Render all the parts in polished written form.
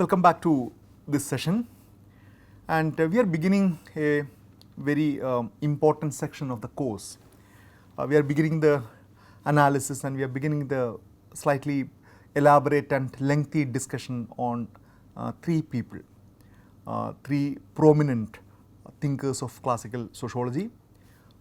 Welcome back to this session, and we are beginning a very important section of the course. We are beginning the analysis and we are beginning the slightly elaborate and lengthy discussion on three people, three prominent thinkers of classical sociology,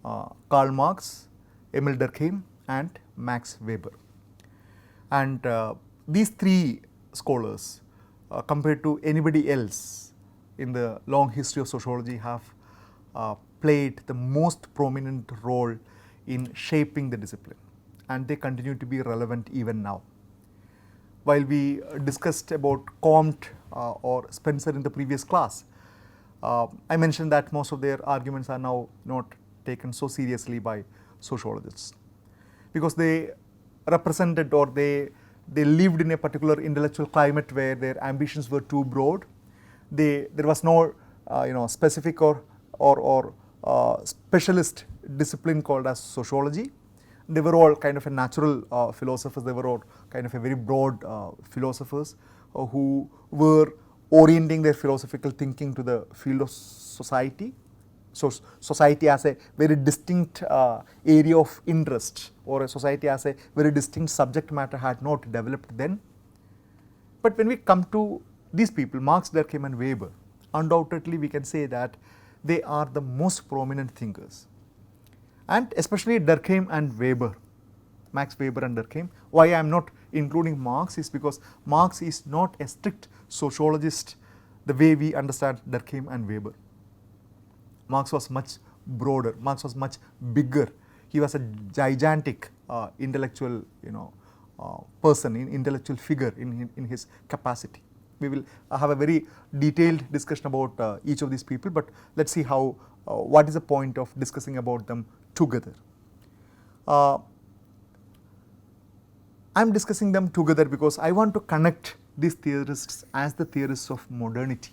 Karl Marx, Emile Durkheim and Max Weber. And these three scholars, compared to anybody else in the long history of sociology, have played the most prominent role in shaping the discipline, and they continue to be relevant even now. While we discussed about Comte or Spencer in the previous class, I mentioned that most of their arguments are now not taken so seriously by sociologists, because they represented or they lived in a particular intellectual climate where their ambitions were too broad. There was no specific or specialist discipline called as sociology. They were all kind of a natural philosophers. They were all kind of a very broad philosophers who were orienting their philosophical thinking to the field of society. So society as a very distinct area of interest, or a society as a very distinct subject matter, had not developed then. But when we come to these people, Marx, Durkheim and Weber, undoubtedly we can say that they are the most prominent thinkers. And especially Durkheim and Weber, Max Weber and Durkheim. Why I am not including Marx is because Marx is not a strict sociologist the way we understand Durkheim and Weber. Marx was much broader, Marx was much bigger. He was a gigantic intellectual person, intellectual figure in his capacity. We will have a very detailed discussion about each of these people, but let us see how what is the point of discussing about them together. I am discussing them together because I want to connect these theorists as the theorists of modernity,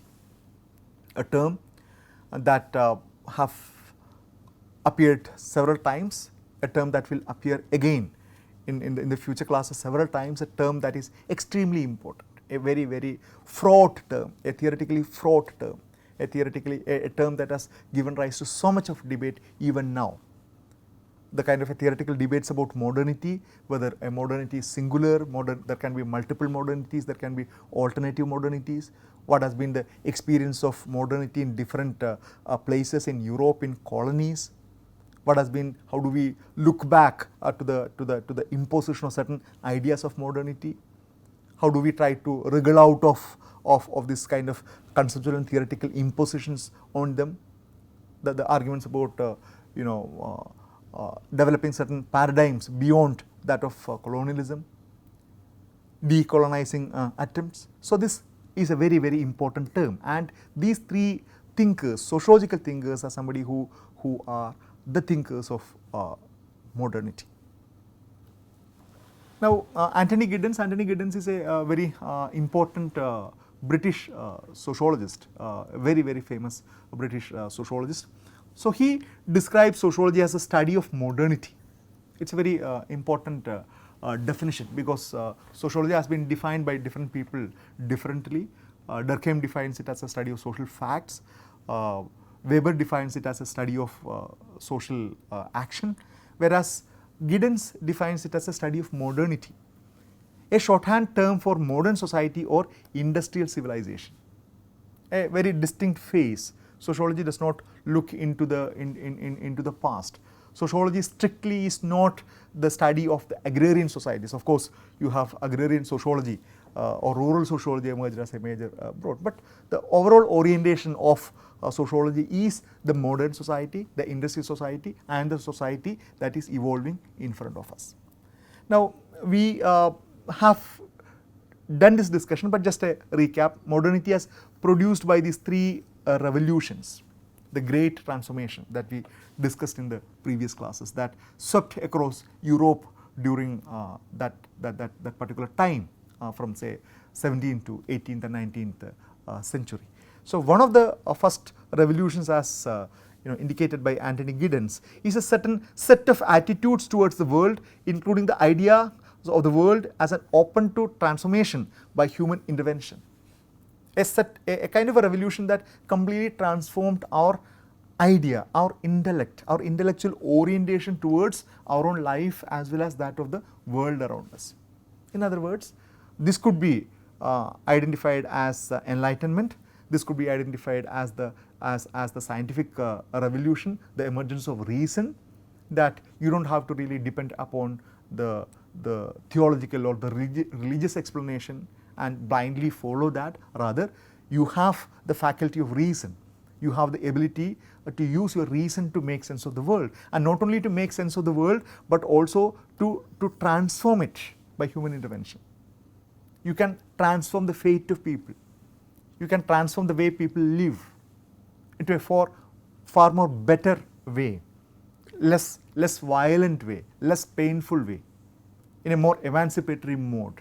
a term that have appeared several times, a term that will appear again in the future classes several times, a term that is extremely important, a very, very fraught term, a theoretically fraught term, a term that has given rise to so much of debate even now. The kind of a theoretical debates about modernity, whether a modernity is singular, there can be multiple modernities, there can be alternative modernities. What has been the experience of modernity in different places in Europe, in colonies? What has been? How do we look back to the imposition of certain ideas of modernity? How do we try to wriggle out of this kind of conceptual and theoretical impositions on them? The arguments about developing certain paradigms beyond that of colonialism, decolonizing attempts. So this is a very, very important term, and these three thinkers, sociological thinkers, are somebody who are the thinkers of modernity. Now Anthony Giddens is a very important British sociologist, very, very famous British sociologist. So he describes sociology as a study of modernity. It's a very important definition, because sociology has been defined by different people differently. Durkheim defines it as a study of social facts. Weber defines it as a study of social action, whereas Giddens defines it as a study of modernity, a shorthand term for modern society or industrial civilization, a very distinct phase. Sociology does not look into the past. Sociology strictly is not the study of the agrarian societies. Of course, you have agrarian sociology or rural sociology emerged as a major broad, but the overall orientation of sociology is the modern society, the industrial society, and the society that is evolving in front of us. Now we have done this discussion, but just a recap: modernity has produced by these three revolutions, the great transformation that we discussed in the previous classes, that swept across Europe during that particular time, from say 17th to 18th and 19th century. So one of the first revolutions, as indicated by Anthony Giddens, is a certain set of attitudes towards the world, including the idea of the world as an open to transformation by human intervention. a kind of a revolution that completely transformed our idea, our intellect, our intellectual orientation towards our own life as well as that of the world around us. In other words, this could be identified as enlightenment, this could be identified as the scientific revolution, the emergence of reason, that you don't have to really depend upon the theological or the religious explanation and blindly follow that. Rather, you have the faculty of reason, you have the ability to use your reason to make sense of the world, and not only to make sense of the world but also to transform it by human intervention. You can transform the fate of people, you can transform the way people live into a far more better way, less violent way, less painful way, in a more emancipatory mode.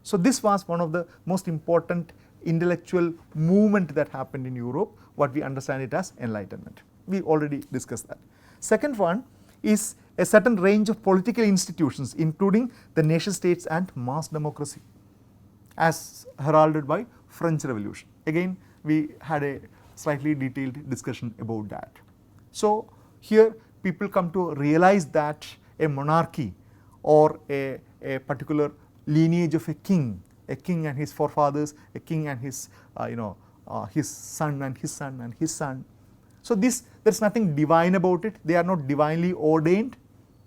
So this was one of the most important intellectual movement that happened in Europe, what we understand it as enlightenment. We already discussed that. Second one is a certain range of political institutions, including the nation states and mass democracy, as heralded by French Revolution. Again, we had a slightly detailed discussion about that. So here people come to realize that a monarchy or a particular lineage of a king and his forefathers, a king and his his son and his son and his son. So there is nothing divine about it. They are not divinely ordained.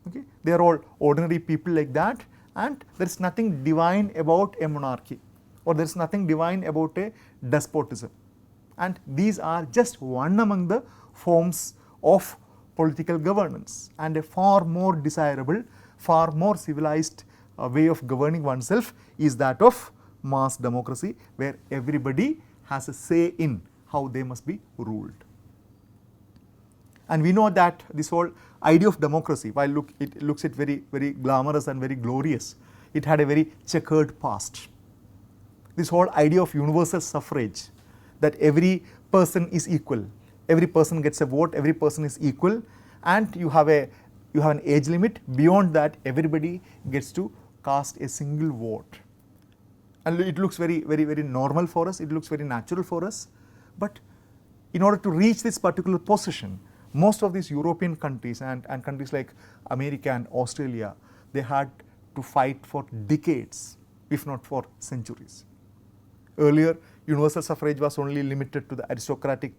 Okay, they are all ordinary people like that, and there is nothing divine about a monarchy, or there is nothing divine about a despotism. And these are just one among the forms of political governance, and a far more desirable, far more civilized way of governing oneself is that of mass democracy, where everybody has a say in how they must be ruled. And we know that this whole idea of democracy, while it looks it very glamorous and very glorious, it had a very checkered past. This whole idea of universal suffrage, that every person is equal, every person gets a vote, every person is equal, and you have an age limit. Beyond that, everybody gets to cast a single vote. And it looks very normal for us, it looks very natural for us. But in order to reach this particular position, most of these European countries and countries like America and Australia, they had to fight for decades, if not for centuries. Earlier, universal suffrage was only limited to the aristocratic.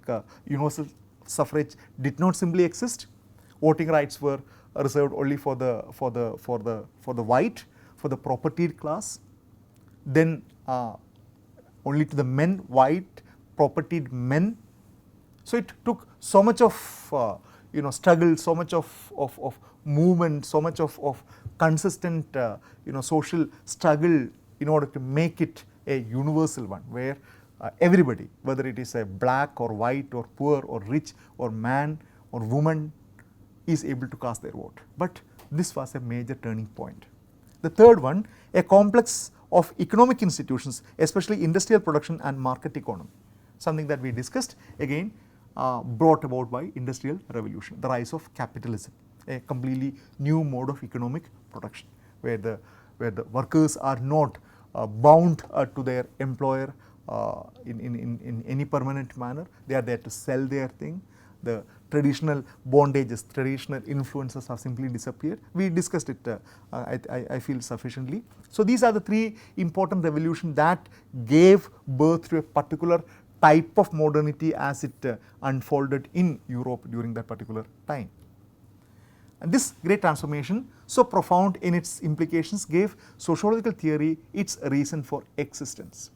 Universal suffrage did not simply exist. Voting rights were reserved only for the white, for the propertied class. Then only to the men, white propertied men. So it took so much of struggle, so much of movement, so much of consistent social struggle in order to make it a universal one, where everybody, whether it is a black or white or poor or rich or man or woman, is able to cast their vote. But this was a major turning point. The third one, a complex of economic institutions, especially industrial production and market economy, something that we discussed, again brought about by industrial revolution, the rise of capitalism, a completely new mode of economic production, where the workers are not bound to their employer in any permanent manner. They are there to sell their thing. The traditional bondages, traditional influences have simply disappeared. We discussed it, I feel, sufficiently. So these are the three important revolutions that gave birth to a particular type of modernity as it unfolded in Europe during that particular time. And this great transformation, so profound in its implications, gave sociological theory its reason for existence.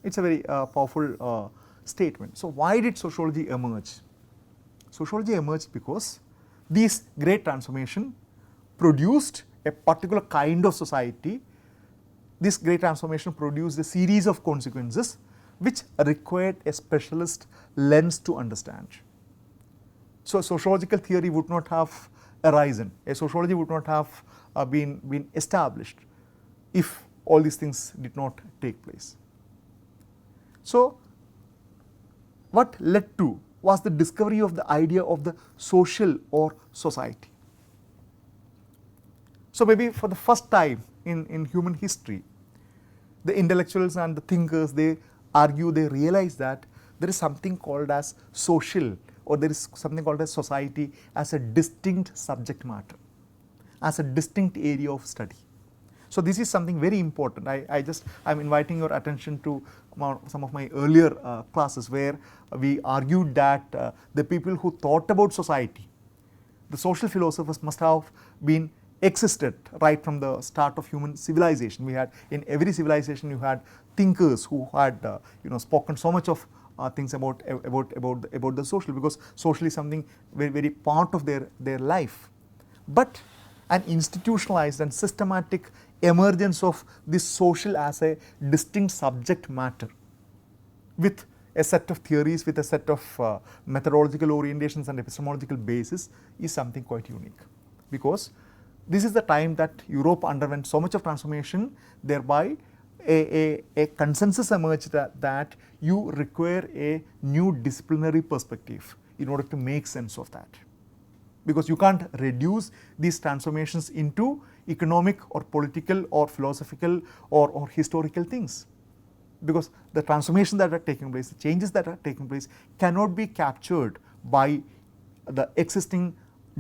It's a very powerful statement. So why did sociology emerge? Sociology emerged because this great transformation produced a particular kind of society. This great transformation produced a series of consequences which required a specialist lens to understand. So sociological theory would not have arisen, a sociology would not have been established if all these things did not take place. So what led to was the discovery of the idea of the social or society. So maybe for the first time in human history, the intellectuals and the thinkers, they argue, they realize that there is something called as social, or there is something called as society as a distinct subject matter, as a distinct area of study. So this is something very important. I'm inviting your attention to some of my earlier classes where we argued that the people who thought about society, the social philosophers, must have been existed right from the start of human civilization. We had, in every civilization you had thinkers who had spoken so much of things about the social, because social is something very, very part of their life. But an institutionalized and systematic emergence of this social as a distinct subject matter with a set of theories, with a set of methodological orientations and epistemological basis is something quite unique, because this is the time that Europe underwent so much of transformation, thereby a consensus emerged that you require a new disciplinary perspective in order to make sense of that, because you can't reduce these transformations into economic or political or philosophical or historical things, because the transformations that are taking place, the changes that are taking place cannot be captured by the existing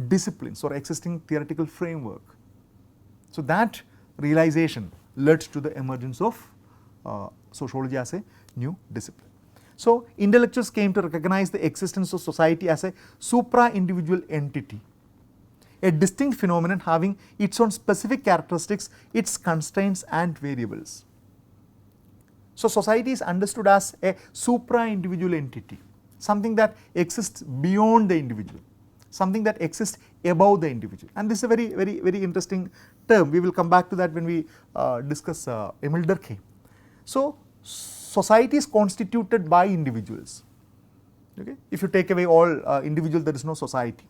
disciplines or existing theoretical framework. So that realization led to the emergence of sociology as a new discipline. So intellectuals came to recognize the existence of society as a supra-individual entity, a distinct phenomenon having its own specific characteristics, its constraints and variables. So society is understood as a supra-individual entity, something that exists beyond the individual, something that exists above the individual. And this is a very, very, very interesting term. We will come back to that when we discuss Emile Durkheim. So society is constituted by individuals. Okay? If you take away all individuals, there is no society.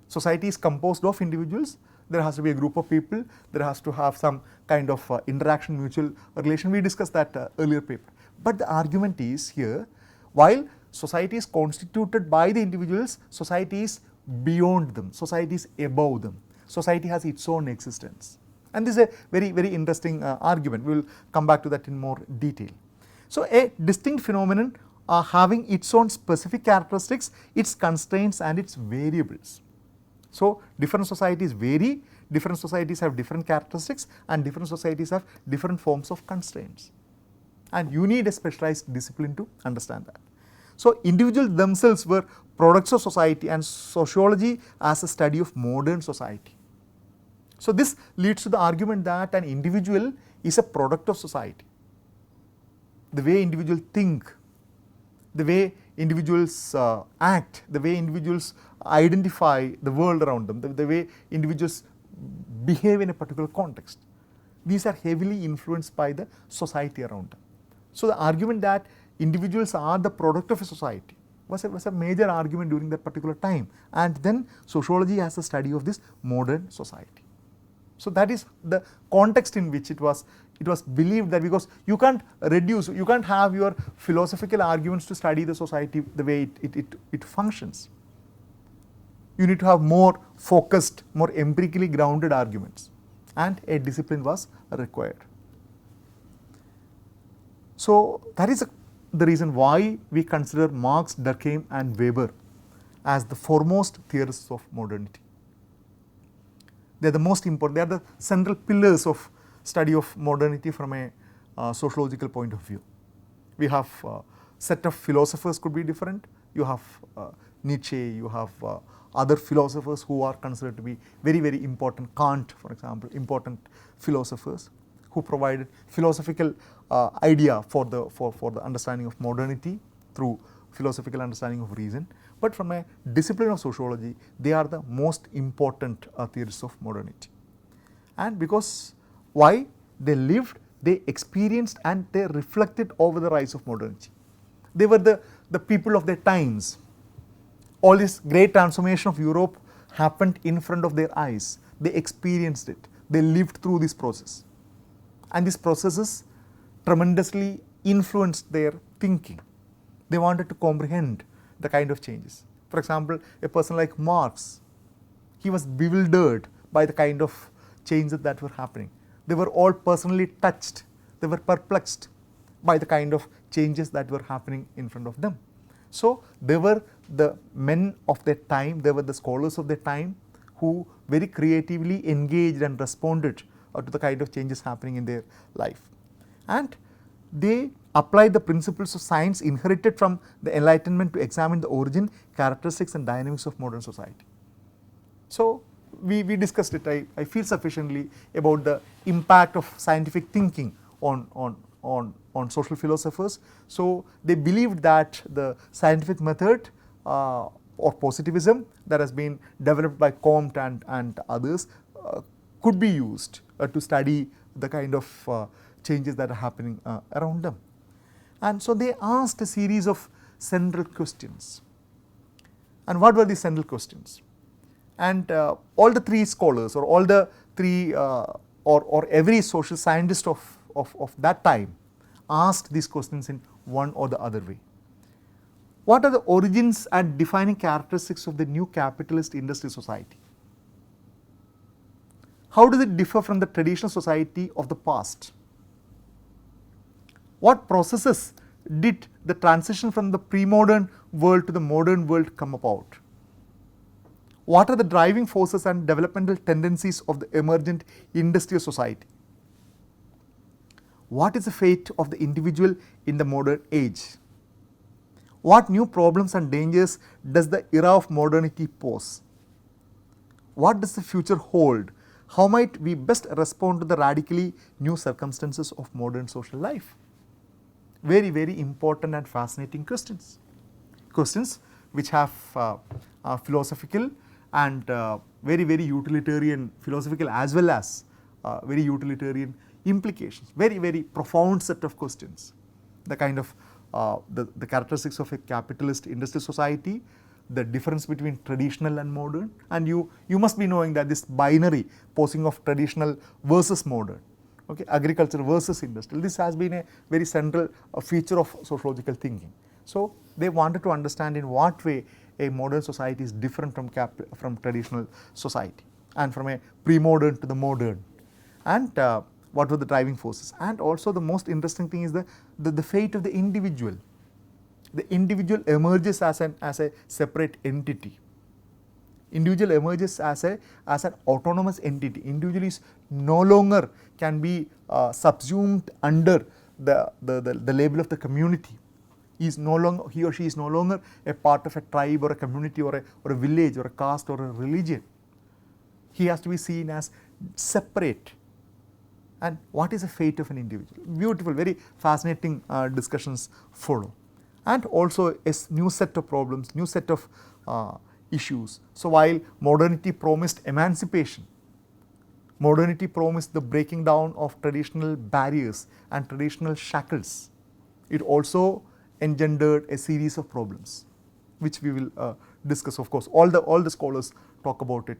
Society is composed of individuals. There has to be a group of people. There has to have some kind of interaction, mutual relation. We discussed that earlier paper. But the argument is here, while society is constituted by the individuals, society is beyond them, society is above them, society has its own existence. And this is a very, very interesting argument. We will come back to that in more detail. So a distinct phenomenon having its own specific characteristics, its constraints and its variables. So different societies vary, different societies have different characteristics, and different societies have different forms of constraints. And you need a specialized discipline to understand that. So individuals themselves were products of society, and sociology as a study of modern society. So this leads to the argument that an individual is a product of society. The way individuals think, the way individuals act, the way individuals identify the world around them, the way individuals behave in a particular context, these are heavily influenced by the society around them. So the argument that individuals are the product of a society was a major argument during that particular time, and then sociology as a study of this modern society. So that is the context in which it was believed that, because you can't reduce, you can't have your philosophical arguments to study the society the way it functions. You need to have more focused, more empirically grounded arguments, and a discipline was required. So that is the reason why we consider Marx, Durkheim and Weber as the foremost theorists of modernity. They are the most important, they are the central pillars of study of modernity from a sociological point of view. We have set of philosophers could be different. You have Nietzsche, you have other philosophers who are considered to be very, very important. Kant, for example, important philosophers who provided philosophical idea for the understanding of modernity through philosophical understanding of reason. But from a discipline of sociology, they are the most important theorists of modernity. And because why? They lived, they experienced and they reflected over the rise of modernity. They were the people of their times. All this great transformation of Europe happened in front of their eyes. They experienced it. They lived through this process. And these processes tremendously influenced their thinking. They wanted to comprehend the kind of changes. For example, a person like Marx, he was bewildered by the kind of changes that were happening. They were all personally touched. They were perplexed by the kind of changes that were happening in front of them. So they were the men of their time, they were the scholars of their time who very creatively engaged and responded to the kind of changes happening in their life. And they applied the principles of science inherited from the Enlightenment to examine the origin, characteristics and dynamics of modern society. So we discussed it, I feel sufficiently about the impact of scientific thinking on social philosophers. So they believed that the scientific method or positivism that has been developed by Comte and others could be used to study the kind of changes that are happening around them. And so they asked a series of central questions. And what were these central questions? And all the three scholars, or all the three or every social scientist of that time asked these questions in one or the other way. What are the origins and defining characteristics of the new capitalist industry society? How does it differ from the traditional society of the past? What processes did the transition from the pre-modern world to the modern world come about? What are the driving forces and developmental tendencies of the emergent industrial society? What is the fate of the individual in the modern age? What new problems and dangers does the era of modernity pose? What does the future hold? How might we best respond to the radically new circumstances of modern social life? Very, very important and fascinating questions. Questions which have philosophical and very, very utilitarian, philosophical as well as very utilitarian implications. Very, very profound set of questions. The kind of the characteristics of a capitalist industrial society, the difference between traditional and modern, and you must be knowing that this binary posing of traditional versus modern, okay, agriculture versus industrial, this has been a very central feature of sociological thinking. So they wanted to understand in what way a modern society is different from traditional society, and from a pre-modern to the modern, and what were the driving forces. And also the most interesting thing is the fate of the individual. The individual emerges as a separate entity. Individual emerges as an autonomous entity. Individual is no longer can be subsumed under the label of the community. He or she is no longer a part of a tribe or a community or a village or a caste or a religion. He has to be seen as separate. And what is the fate of an individual? Beautiful, very fascinating discussions follow. And also a new set of problems, new set of issues. So while modernity promised emancipation, modernity promised the breaking down of traditional barriers and traditional shackles, it also engendered a series of problems, which we will discuss. Of course, all the scholars talk about it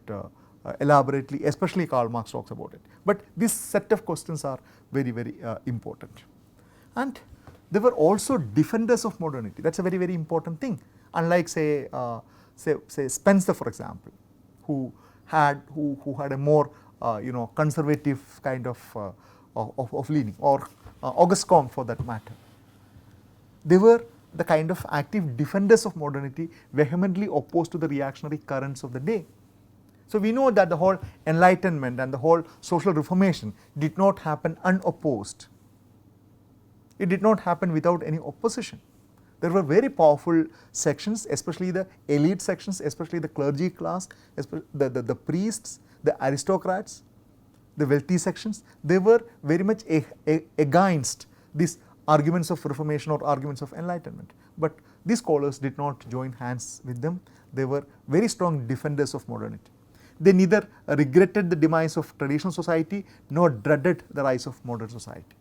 elaborately, especially Karl Marx talks about it. But this set of questions are very, very important. And there were also defenders of modernity. That's a very, very important thing. Unlike say Spencer, for example, who had a more conservative kind of leaning, or Auguste Comte for that matter. They were the kind of active defenders of modernity, vehemently opposed to the reactionary currents of the day. So we know that the whole Enlightenment and the whole social reformation did not happen unopposed. It did not happen without any opposition. There were very powerful sections, especially the elite sections, especially the clergy class, the priests, the aristocrats, the wealthy sections. They were very much against these arguments of reformation or arguments of enlightenment. But these scholars did not join hands with them. They were very strong defenders of modernity. They neither regretted the demise of traditional society nor dreaded the rise of modern society.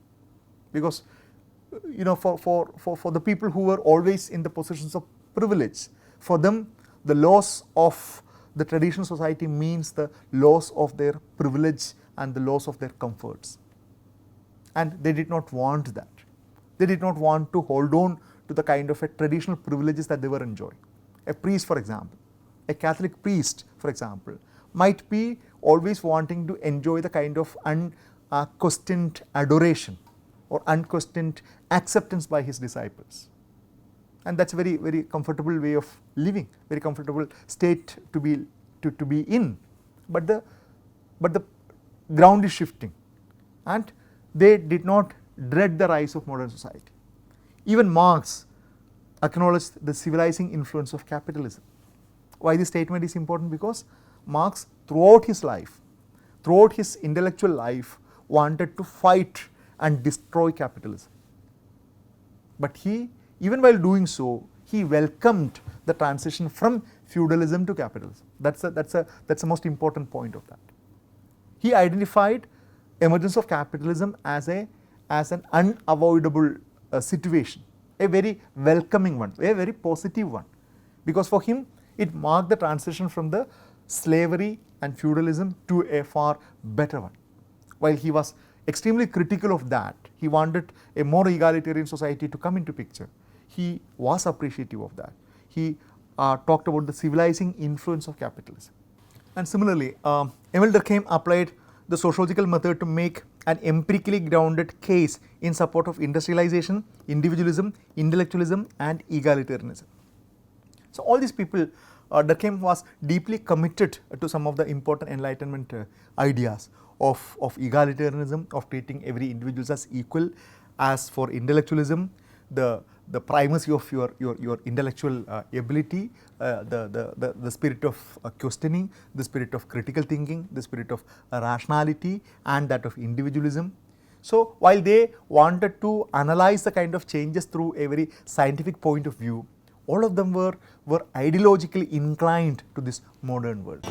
Because for the people who were always in the positions of privilege, for them the loss of the traditional society means the loss of their privilege and the loss of their comforts. And they did not want that. They did not want to hold on to the kind of a traditional privileges that they were enjoying. A priest, for example, a Catholic priest, for example, might be always wanting to enjoy the kind of unquestioned adoration or unquestioned acceptance by his disciples. And that is a very, very comfortable way of living, very comfortable state to be in. But the ground is shifting, and they did not dread the rise of modern society. Even Marx acknowledged the civilizing influence of capitalism. Why this statement is important? Because Marx throughout his life, throughout his intellectual life, wanted to fight and destroy capitalism. But he, even while doing so, he welcomed the transition from feudalism to capitalism. That's the most important point of that. He identified emergence of capitalism as an unavoidable situation, a very welcoming one, a very positive one, because for him it marked the transition from the slavery and feudalism to a far better one. While he was extremely critical of that, he wanted a more egalitarian society to come into picture. He was appreciative of that. He talked about the civilizing influence of capitalism. And similarly, Emile Durkheim applied the sociological method to make an empirically grounded case in support of industrialization, individualism, intellectualism, and egalitarianism. So all these people, Durkheim was deeply committed to some of the important Enlightenment ideas of egalitarianism, of treating every individual as equal. As for intellectualism, the primacy of your intellectual ability, the spirit of questioning, the spirit of critical thinking, the spirit of rationality, and that of individualism. So while they wanted to analyze the kind of changes through a very scientific point of view, all of them were ideologically inclined to this modern world.